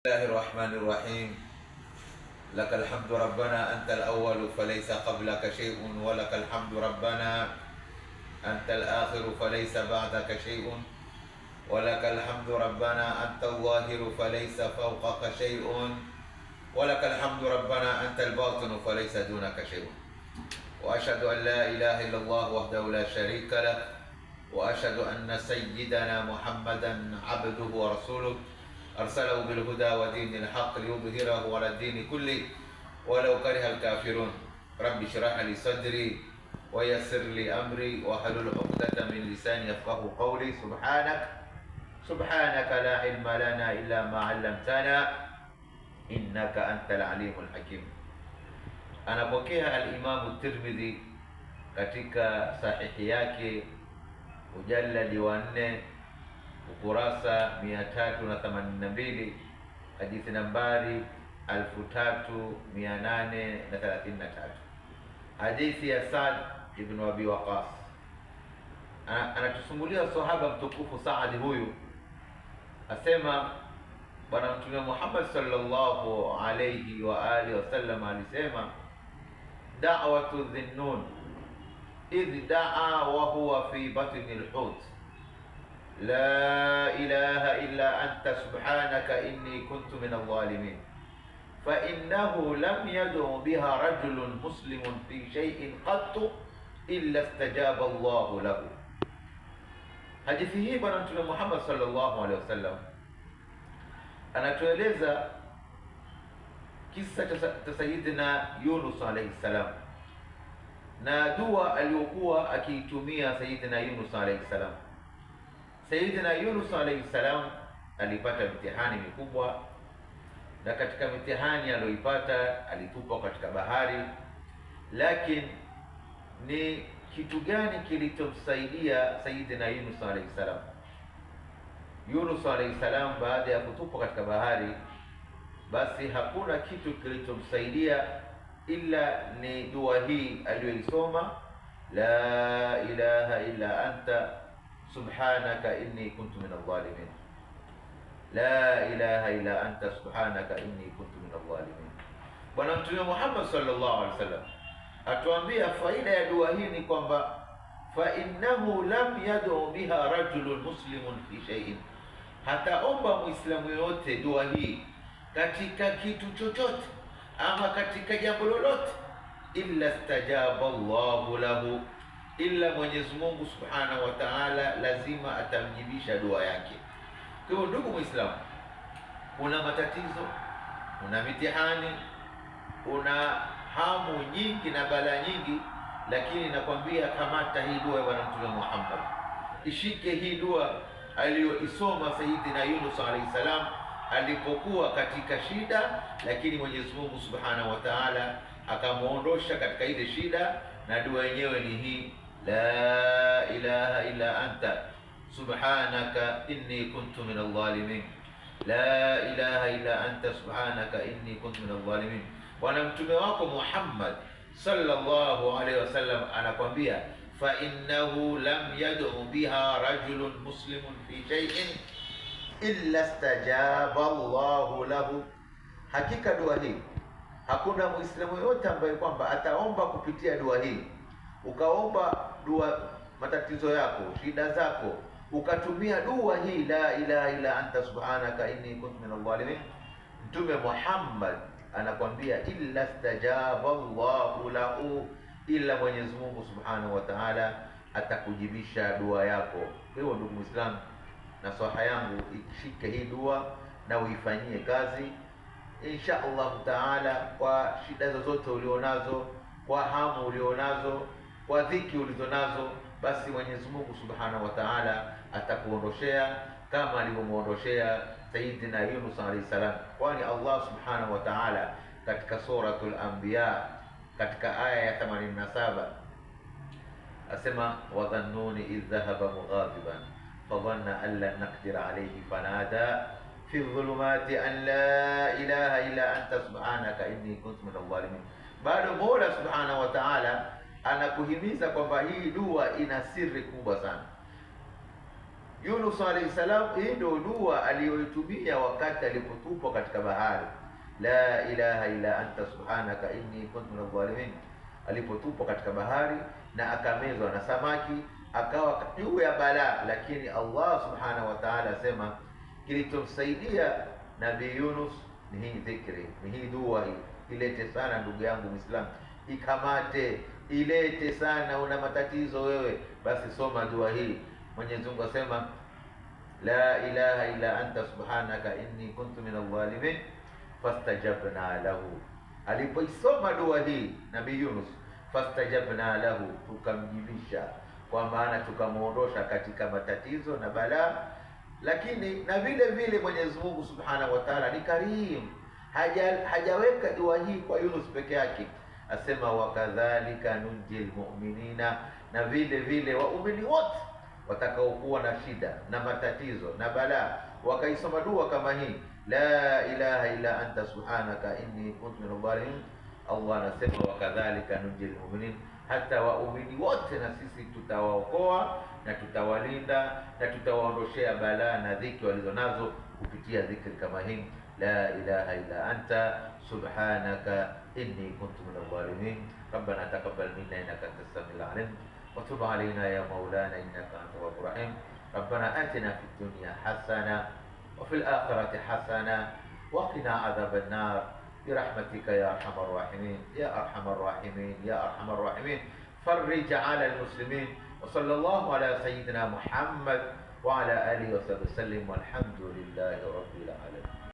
الله الرحمن الرحيم. لك الحمد ربنا أنت الأول فليس قبلك شيء، ولك الحمد ربنا أنت الآخر فليس بعدك شيء، ولك الحمد ربنا أنت الظاهر فليس فوقك شيء، ولك الحمد ربنا أنت الباطن فليس دونك شيء. وأشهد أن لا إله إلا الله وحده لا شريك له، وأشهد أن سيدنا محمدا عبده ورسوله أرسله بالهدى ودين الحق ليظهره على الدين كله ولو كره الكافرون. رب اشرح لي صدري ويسر لي أمري واحلل عقدة من لساني يفقهوا قولي. سبحانك لا علم لنا إلا ما علمتنا إنك أنت العليم الحكيم. Anapokea al-Imam Tirmidhi katika sahihi yake mujalladi wa 4 ukurasa 382 hadithi nambari 3833, hadithi ya Sa'd ibn Abi Waqqas. Anatusimulia sahaba mtukufu Sa'd huyu, asema Bwana Mtume Muhammad sallallahu alayhi wa alihi wasallam alisema, da'watu dhinnun idh da'a wa huwa fi batni al-hut la ilaha illa anta subhanaka inni kuntu min adh-dhalimin fa innahu lam yad'u biha rajulun muslimun fi shay'in qattu illa istajaba Allahu lahu. Hadithi hii Bwana Mtume Muhammad sallallahu alaihi wasallam anatueleza kisa cha Sayyidina Yunus alayhi salam na dua aliyokuwa akiitumia Sayyidina Yunus alayhi salam. Sayyidina Yunus alayhi salam alipata mitihani mikubwa, na katika mitihani aliyoipata alitupwa katika bahari. Lakini ni kitu gani kilichomsaidia Sayyidina Yunus alayhi salam? Yunus alayhi salam baada ya kutupwa katika bahari, basi hakuna kitu kilichomsaidia illa ni dua hii aliyoisoma, la ilaha illa anta subhanaka inni kuntu min adh-dhalimin, la ilaha illa anta subhanaka inni kuntu min adh-dhalimin. Bwana Mtume Muhammad sallallahu alaihi wasallam atuambia faida ya dua hii ni kwamba fa innahu lam yad'u biha rajulun muslimun fi shay'in, hataomba muislamu yoyote dua hii katika kitu chochote ama katika jambo lolote, illa istajaba Allahu lahu, illa Mwenyezi Mungu Subhanahu wa Ta'ala lazima atamjibisha dua yake. Kwa hiyo ndugu Muislamu, una matatizo, una mitihani, una hamu nyingi na balaa nyingi, lakini nakwambia kamata hii dua ya Bwana Mtume Muhammad, ishike hii dua aliyoisoma Sayyidina Yunus alayhi salam alipokuwa katika shida, lakini Mwenyezi Mungu Subhanahu wa Ta'ala akamuondosha katika ile shida, na dua yenyewe ni hii, la ilaha illa anta subhanaka inni kuntu min adh-dhalimin, la ilaha illa anta subhanaka inni kuntu min adh-dhalimin. Bwana Mtume wako Muhammad sallallahu alaihi wasallam anakwambia, fa innahu lam yad'u biha rajulun muslimun fi shay'in illa istajaba Allahu lahu. Hakika dua hii hakuna muislamu yote ambaye kwamba ataomba kupitia dua hii, ukaomba dua matatizo yako, shida zako, ukatumia dua hii, la ilaha illa anta subhanaka inni kuntu min adh-dhalimin, Mtume Muhammad anakwambia illa istajaba Allahu lahu, ila Mwenyezi Mungu Subhanahu wa Ta'ala atakujibisha dua yako. Kwa hiyo ndugu Muislamu, nasaha yangu ikishike hii dua na uifanyie kazi, insha Allah Ta'ala, kwa shida zozote ulionazo, kwa hamu ulionazo, kwa dhiki ulizonazo, basi Mwenyezi Mungu Subhanahu wa Ta'ala atakuondoshea kama alivyomuondoshea Sayyidina Yunus alayhi salam. Kwani Allah Subhanahu wa Ta'ala katika suratul Anbiya katika aya ya 87 asema, wa dhannuni idh dhahaba mughadiban fadhanna an lan naqdir alayhi fanada fi dhulumati an la ilaha illa anta subhanaka inni kuntu min adh-dhalimin. Bado Mola Subhanahu wa Ta'ala anakuhimiza kwamba hii dua ina siri kubwa sana. Yunus alayhi salam, hii ndio dua aliyoitumia wakati alipotupwa katika bahari. La ilaha illa anta subhanaka inni kuntu minadh dhalimin. Alipotupwa katika bahari na akamezwa na samaki, akawa juu ya balaa, lakini Allah subhanahu wa ta'ala asema kilichomsaidia Nabii Yunus ni hii dhikri, ni hii dua hii. Ilete sana ndugu yangu Muislamu, ikamate, ilete sana. Una matatizo wewe, basi soma dua hii. Mwenyezi Mungu asema la ilaha illa anta subhanaka inni kuntu minadh dhalimin fastajabna lahu. Alipoisoma dua hii Nabii Yunus, fastajabna lahu, tukamjibisha, kwa maana tukamuondosha katika matatizo na balaa. Lakini na vile vile Mwenyezi Mungu Subhanahu wa Ta'ala ni karim, hajaweka dua hii kwa Yunus peke yake. Asema wakadhalika nunjil mu'minina, na vile vile waumini wote watakaokuwa na shida na matatizo na balaa wakaisoma dua kama hii, la ilaha illa anta subhanaka inni kuntu minadh dhalimin. Allah anasema wakadhalika nunjil mu'minin, hata waumini wote na sisi tutawaokoa na tutawalinda na tutawaondoshea balaa na dhiki walizonazo kupitia dhikri kama hii, la ilaha illa anta subhanaka inni kuntu minadh dhalimin. Rabbana taqabbal minna innaka antas samiul alim wa tub alayna ya maulana innaka antat tawwabur rahim. Rabbana atina fid dunya hasana wa fil akhirati hasana wa qina adhaban nar برحمتك يا أرحم الراحمين يا أرحم الراحمين يا أرحم الراحمين. فرج على المسلمين، وصلى الله على سيدنا محمد وعلى آله وصحبه وسلم، والحمد لله رب العالمين.